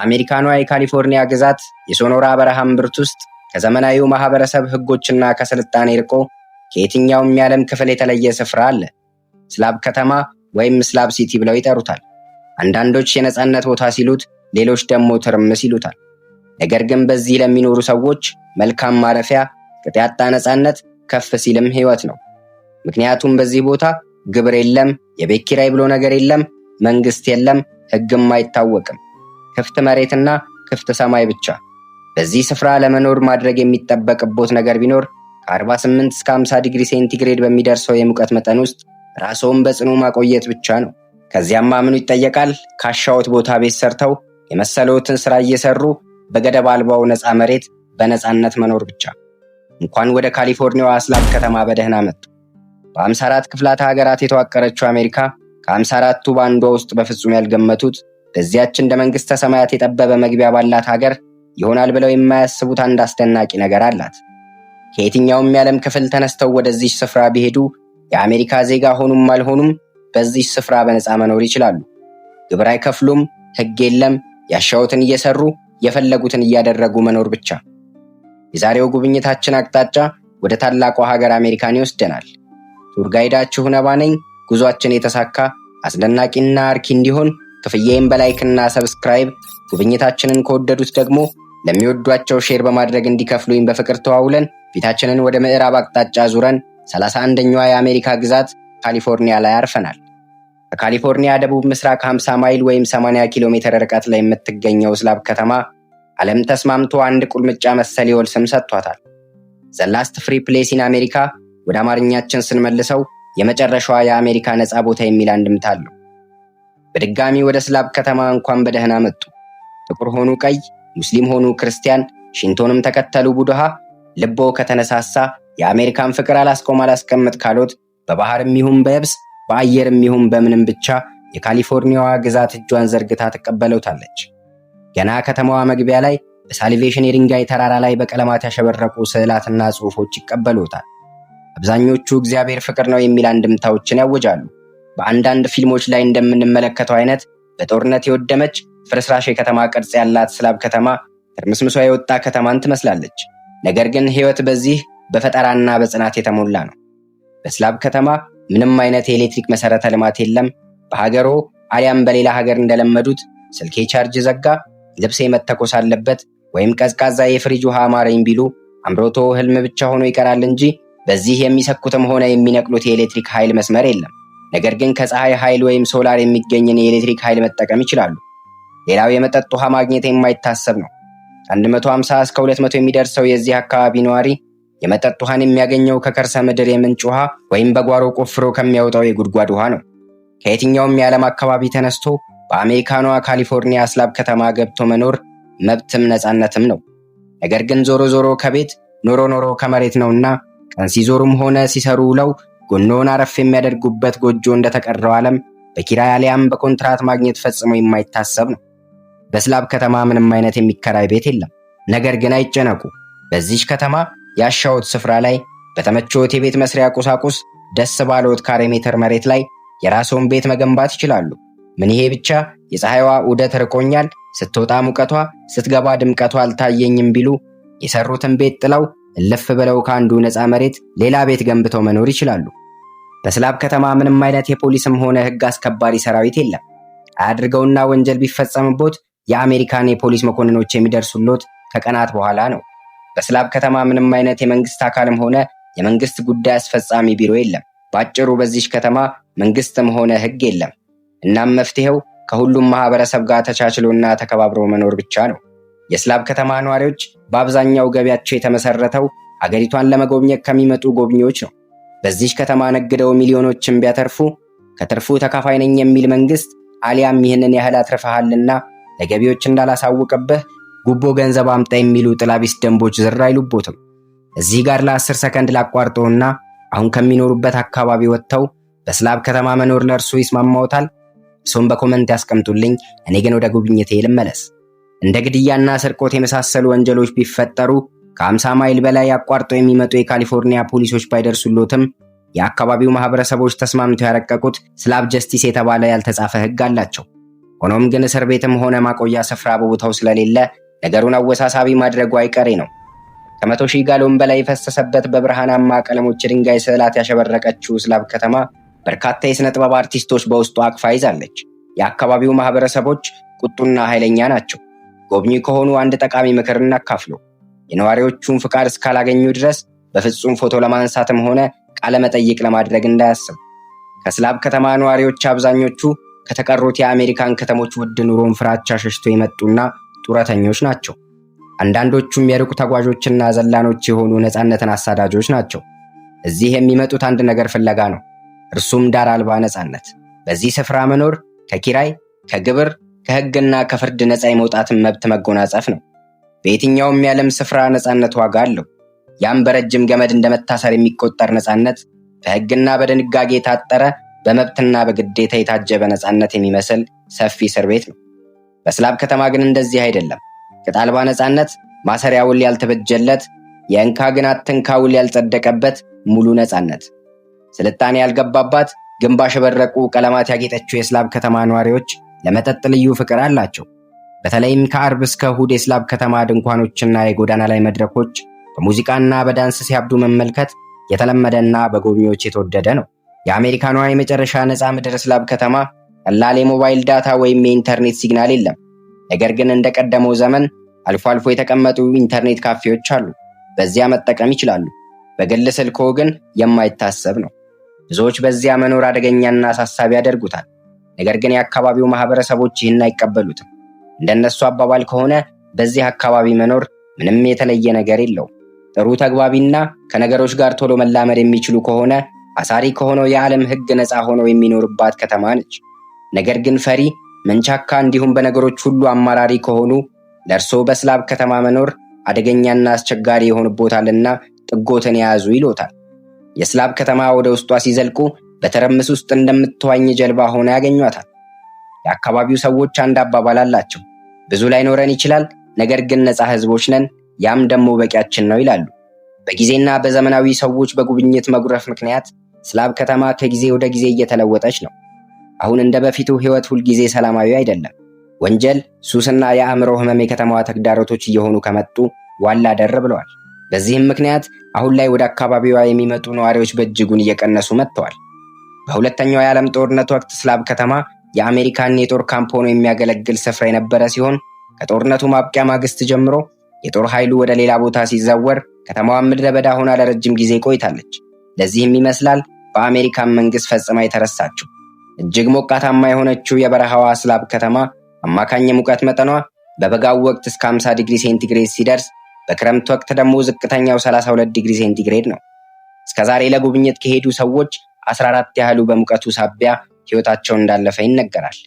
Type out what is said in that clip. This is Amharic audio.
በአሜሪካኗ የካሊፎርኒያ ግዛት የሶኖራ በረሃ እምብርት ውስጥ ከዘመናዊው ማህበረሰብ ህጎችና ከስልጣኔ ርቆ ከየትኛውም የዓለም ክፍል የተለየ ስፍራ አለ። ስላብ ከተማ ወይም ስላብ ሲቲ ብለው ይጠሩታል። አንዳንዶች የነጻነት ቦታ ሲሉት፣ ሌሎች ደግሞ ትርምስ ይሉታል። ነገር ግን በዚህ ለሚኖሩ ሰዎች መልካም ማረፊያ፣ ቅጥ ያጣ ነጻነት፣ ከፍ ሲልም ህይወት ነው። ምክንያቱም በዚህ ቦታ ግብር የለም፣ የቤት ኪራይ ብሎ ነገር የለም፣ መንግስት የለም፣ ህግም አይታወቅም። ክፍት መሬትና ክፍት ሰማይ ብቻ። በዚህ ስፍራ ለመኖር ማድረግ የሚጠበቅቦት ነገር ቢኖር ከ48 እስከ 50 ዲግሪ ሴንቲግሬድ በሚደርሰው የሙቀት መጠን ውስጥ ራስዎን በጽኑ ማቆየት ብቻ ነው። ከዚያማ ምኑ ይጠየቃል? ካሻዎት ቦታ ቤት ሰርተው የመሰለዎትን ስራ እየሰሩ በገደብ አልባው ነፃ መሬት በነፃነት መኖር ብቻ። እንኳን ወደ ካሊፎርኒያዋ ስላብ ከተማ በደህና መጡ። በ54 ክፍላተ ሀገራት የተዋቀረችው አሜሪካ ከ54ቱ በአንዷ ውስጥ በፍጹም ያልገመቱት በዚያች እንደ መንግስተ ሰማያት የጠበበ መግቢያ ባላት ሀገር ይሆናል ብለው የማያስቡት አንድ አስደናቂ ነገር አላት። ከየትኛውም የዓለም ክፍል ተነስተው ወደዚህ ስፍራ ቢሄዱ የአሜሪካ ዜጋ ሆኑም አልሆኑም በዚህ ስፍራ በነፃ መኖር ይችላሉ። ግብር አይከፍሉም፣ ህግ የለም፣ ያሻዎትን እየሰሩ የፈለጉትን እያደረጉ መኖር ብቻ። የዛሬው ጉብኝታችን አቅጣጫ ወደ ታላቋ ሀገር አሜሪካን ይወስደናል። ቱር ጋይዳችሁ ነባ ነኝ። ጉዟችን የተሳካ አስደናቂና አርኪ እንዲሆን ክፍያዬን በላይክና ሰብስክራይብ፣ ጉብኝታችንን ከወደዱት ደግሞ ለሚወዷቸው ሼር በማድረግ እንዲከፍሉኝ በፍቅር ተዋውለን ፊታችንን ወደ ምዕራብ አቅጣጫ ዙረን 31ኛዋ የአሜሪካ ግዛት ካሊፎርኒያ ላይ አርፈናል። ከካሊፎርኒያ ደቡብ ምስራቅ 50 ማይል ወይም 80 ኪሎ ሜትር ርቀት ላይ የምትገኘው ስላብ ከተማ ዓለም ተስማምቶ አንድ ቁልምጫ መሰል የወል ስም ሰጥቷታል። ዘ ላስት ፍሪ ፕሌስ ኢን አሜሪካ ወደ አማርኛችን ስንመልሰው የመጨረሻዋ የአሜሪካ ነፃ ቦታ የሚል አንድምታ አለው። በድጋሚ ወደ ስላብ ከተማ እንኳን በደህና መጡ። ጥቁር ሆኑ ቀይ፣ ሙስሊም ሆኑ ክርስቲያን፣ ሽንቶንም ተከተሉ ቡድሃ፣ ልቦ ከተነሳሳ የአሜሪካን ፍቅር አላስቀምጥ ካሎት በባህርም ይሁን በየብስ በአየርም ይሁን በምንም ብቻ የካሊፎርኒያዋ ግዛት እጇን ዘርግታ ትቀበለውታለች። ገና ከተማዋ መግቢያ ላይ በሳሊቬሽን የድንጋይ ተራራ ላይ በቀለማት ያሸበረቁ ስዕላትና ጽሑፎች ይቀበሉታል። አብዛኞቹ እግዚአብሔር ፍቅር ነው የሚል አንድምታዎችን ያወጃሉ። በአንዳንድ ፊልሞች ላይ እንደምንመለከተው አይነት በጦርነት የወደመች ፍርስራሽ የከተማ ቅርጽ ያላት ስላብ ከተማ ትርምስምሷ የወጣ ከተማን ትመስላለች። ነገር ግን ህይወት በዚህ በፈጠራና በጽናት የተሞላ ነው። በስላብ ከተማ ምንም አይነት የኤሌክትሪክ መሰረተ ልማት የለም። በሀገሮ አሊያም በሌላ ሀገር እንደለመዱት ስልኬ ቻርጅ ዘጋ፣ ልብሴ መተኮስ አለበት ወይም ቀዝቃዛ የፍሪጅ ውሃ አማረኝ ቢሉ አምሮቶ ህልም ብቻ ሆኖ ይቀራል እንጂ በዚህ የሚሰኩትም ሆነ የሚነቅሉት የኤሌክትሪክ ኃይል መስመር የለም። ነገር ግን ከፀሐይ ኃይል ወይም ሶላር የሚገኝን የኤሌክትሪክ ኃይል መጠቀም ይችላሉ። ሌላው የመጠጥ ውሃ ማግኘት የማይታሰብ ነው። 150 እስከ 200 የሚደርሰው የዚህ አካባቢ ነዋሪ የመጠጥ ውሃን የሚያገኘው ከከርሰ ምድር የምንጭ ውሃ ወይም በጓሮ ቆፍሮ ከሚያወጣው የጉድጓድ ውሃ ነው። ከየትኛውም የዓለም አካባቢ ተነስቶ በአሜሪካኗ ካሊፎርኒያ ስላብ ከተማ ገብቶ መኖር መብትም ነፃነትም ነው። ነገር ግን ዞሮ ዞሮ ከቤት ኖሮ ከመሬት ነውና ቀን ሲዞሩም ሆነ ሲሰሩ ውለው ጎኖን አረፍ የሚያደርጉበት ጎጆ እንደተቀረው ዓለም በኪራይ አሊያም በኮንትራት ማግኘት ፈጽሞ የማይታሰብ ነው። በስላብ ከተማ ምንም አይነት የሚከራይ ቤት የለም። ነገር ግን አይጨነቁ። በዚህ ከተማ ያሻውት ስፍራ ላይ በተመቾት የቤት መስሪያ ቁሳቁስ ደስ ባሎት ካሬ ሜትር መሬት ላይ የራስዎን ቤት መገንባት ይችላሉ። ምን ይሄ ብቻ የፀሐይዋ ዑደት ርቆኛል፣ ስትወጣ ሙቀቷ፣ ስትገባ ድምቀቷ አልታየኝም ቢሉ የሰሩትን ቤት ጥለው እልፍ ብለው ከአንዱ ነፃ መሬት ሌላ ቤት ገንብተው መኖር ይችላሉ። በስላብ ከተማ ምንም አይነት የፖሊስም ሆነ ህግ አስከባሪ ሰራዊት የለም። አያድርገውና ወንጀል ቢፈጸምቦት የአሜሪካን የፖሊስ መኮንኖች የሚደርሱሎት ከቀናት በኋላ ነው። በስላብ ከተማ ምንም አይነት የመንግስት አካልም ሆነ የመንግስት ጉዳይ አስፈጻሚ ቢሮ የለም። ባጭሩ በዚህ ከተማ መንግስትም ሆነ ህግ የለም። እናም መፍትሄው ከሁሉም ማህበረሰብ ጋር ተቻችሎና ተከባብሮ መኖር ብቻ ነው። የስላብ ከተማ ነዋሪዎች በአብዛኛው ገቢያቸው የተመሰረተው አገሪቷን ለመጎብኘት ከሚመጡ ጎብኚዎች ነው። በዚህ ከተማ ነግደው ሚሊዮኖችን ቢያተርፉ ከትርፉ ተካፋይ ነኝ የሚል መንግስት አሊያም ይህንን ያህል አትርፈሃልና ለገቢዎች እንዳላሳውቅብህ ጉቦ ገንዘብ አምጣ የሚሉ ጥላቢስ ደንቦች ዝር አይሉቦትም። እዚህ ጋር ለ10 ሰከንድ ላቋርጠውና አሁን ከሚኖሩበት አካባቢ ወጥተው በስላብ ከተማ መኖር ለእርሱ ይስማማዎታል? እሱም በኮመንት ያስቀምጡልኝ። እኔ ግን ወደ ጉብኝቴ ልመለስ። እንደ ግድያና ስርቆት የመሳሰሉ ወንጀሎች ቢፈጠሩ ከ50 ማይል በላይ አቋርጠው የሚመጡ የካሊፎርኒያ ፖሊሶች ባይደርሱሎትም የአካባቢው ማህበረሰቦች ተስማምተው ያረቀቁት ስላብ ጀስቲስ የተባለ ያልተጻፈ ህግ አላቸው። ሆኖም ግን እስር ቤትም ሆነ ማቆያ ስፍራ በቦታው ስለሌለ ነገሩን አወሳሳቢ ማድረጉ አይቀሬ ነው። ከ100 ሺህ ጋሎን በላይ የፈሰሰበት በብርሃናማ ቀለሞች የድንጋይ ስዕላት ያሸበረቀችው ስላብ ከተማ በርካታ የሥነ ጥበብ አርቲስቶች በውስጡ አቅፋ ይዛለች። የአካባቢው ማህበረሰቦች ቁጡና ኃይለኛ ናቸው። ጎብኚ ከሆኑ አንድ ጠቃሚ ምክር እናካፍሎ። የነዋሪዎቹን ፍቃድ እስካላገኙ ድረስ በፍጹም ፎቶ ለማንሳትም ሆነ ቃለ መጠይቅ ለማድረግ እንዳያስብ። ከስላብ ከተማ ነዋሪዎች አብዛኞቹ ከተቀሩት የአሜሪካን ከተሞች ውድ ኑሮን ፍራቻ ሸሽቶ የመጡና ጡረተኞች ናቸው። አንዳንዶቹም የሩቅ ተጓዦችና ዘላኖች የሆኑ ነፃነትን አሳዳጆች ናቸው። እዚህ የሚመጡት አንድ ነገር ፍለጋ ነው። እርሱም ዳር አልባ ነፃነት። በዚህ ስፍራ መኖር ከኪራይ፣ ከግብር፣ ከሕግና ከፍርድ ነፃ የመውጣትን መብት መጎናጸፍ ነው። በየትኛውም የዓለም ስፍራ ነፃነት ዋጋ አለው። ያም በረጅም ገመድ እንደመታሰር የሚቆጠር ነፃነት፣ በሕግና በድንጋጌ የታጠረ በመብትና በግዴታ የታጀበ ነፃነት የሚመስል ሰፊ እስር ቤት ነው። በስላብ ከተማ ግን እንደዚህ አይደለም። ቅጥ አልባ ነፃነት፣ ማሰሪያ ውል ያልተበጀለት፣ የእንካ ግን አትንካ ውል ያልጸደቀበት ሙሉ ነፃነት። ስልጣኔ ያልገባባት ግንባሽ በረቁ ቀለማት ያጌጠችው የስላብ ከተማ ነዋሪዎች ለመጠጥ ልዩ ፍቅር አላቸው። በተለይም ከአርብ እስከ እሁድ የስላብ ከተማ ድንኳኖችና የጎዳና ላይ መድረኮች በሙዚቃና በዳንስ ሲያብዱ መመልከት የተለመደና በጎብኚዎች የተወደደ ነው። የአሜሪካኗ የመጨረሻ ነፃ ምድር ስላብ ከተማ ቀላል የሞባይል ዳታ ወይም የኢንተርኔት ሲግናል የለም። ነገር ግን እንደቀደመው ዘመን አልፎ አልፎ የተቀመጡ ኢንተርኔት ካፌዎች አሉ። በዚያ መጠቀም ይችላሉ። በግል ስልክዎ ግን የማይታሰብ ነው። ብዙዎች በዚያ መኖር አደገኛና አሳሳቢ ያደርጉታል። ነገር ግን የአካባቢው ማህበረሰቦች ይህን አይቀበሉትም። እንደነሱ አባባል ከሆነ በዚህ አካባቢ መኖር ምንም የተለየ ነገር የለውም። ጥሩ ተግባቢና ከነገሮች ጋር ቶሎ መላመድ የሚችሉ ከሆነ አሳሪ ከሆነው የዓለም ሕግ ነፃ ሆነው የሚኖርባት ከተማ ነች። ነገር ግን ፈሪ፣ መንቻካ እንዲሁም በነገሮች ሁሉ አማራሪ ከሆኑ ለእርሶ በስላብ ከተማ መኖር አደገኛና አስቸጋሪ ይሆንቦታልና ጥጎትን የያዙ ይሎታል። የስላብ ከተማ ወደ ውስጧ ሲዘልቁ በተረምስ ውስጥ እንደምትዋኝ ጀልባ ሆነ ያገኟታል። የአካባቢው ሰዎች አንድ አባባል አላቸው። ብዙ ላይኖረን ይችላል፣ ነገር ግን ነፃ ህዝቦች ነን፣ ያም ደግሞ በቂያችን ነው ይላሉ። በጊዜና በዘመናዊ ሰዎች በጉብኝት መጉረፍ ምክንያት ስላብ ከተማ ከጊዜ ወደ ጊዜ እየተለወጠች ነው። አሁን እንደ በፊቱ ህይወት ሁልጊዜ ሰላማዊ አይደለም። ወንጀል፣ ሱስና የአእምሮ ህመም የከተማዋ ተግዳሮቶች እየሆኑ ከመጡ ዋላ ደር ብለዋል። በዚህም ምክንያት አሁን ላይ ወደ አካባቢዋ የሚመጡ ነዋሪዎች በእጅጉን እየቀነሱ መጥተዋል። በሁለተኛው የዓለም ጦርነት ወቅት ስላብ ከተማ የአሜሪካን የጦር ካምፕ ሆኖ የሚያገለግል ስፍራ የነበረ ሲሆን ከጦርነቱ ማብቂያ ማግስት ጀምሮ የጦር ኃይሉ ወደ ሌላ ቦታ ሲዘወር ከተማዋ ምድረ በዳ ሆና ለረጅም ጊዜ ቆይታለች። ለዚህም ይመስላል በአሜሪካን መንግስት ፈጽማ የተረሳችው። እጅግ ሞቃታማ የሆነችው የበረሃዋ ስላብ ከተማ አማካኝ የሙቀት መጠኗ በበጋው ወቅት እስከ 50 ዲግሪ ሴንቲግሬድ ሲደርስ በክረምት ወቅት ደግሞ ዝቅተኛው 32 ዲግሪ ሴንቲግሬድ ነው። እስከዛሬ ለጉብኝት ከሄዱ ሰዎች 14 ያህሉ በሙቀቱ ሳቢያ ሕይወታቸው እንዳለፈ ይነገራል።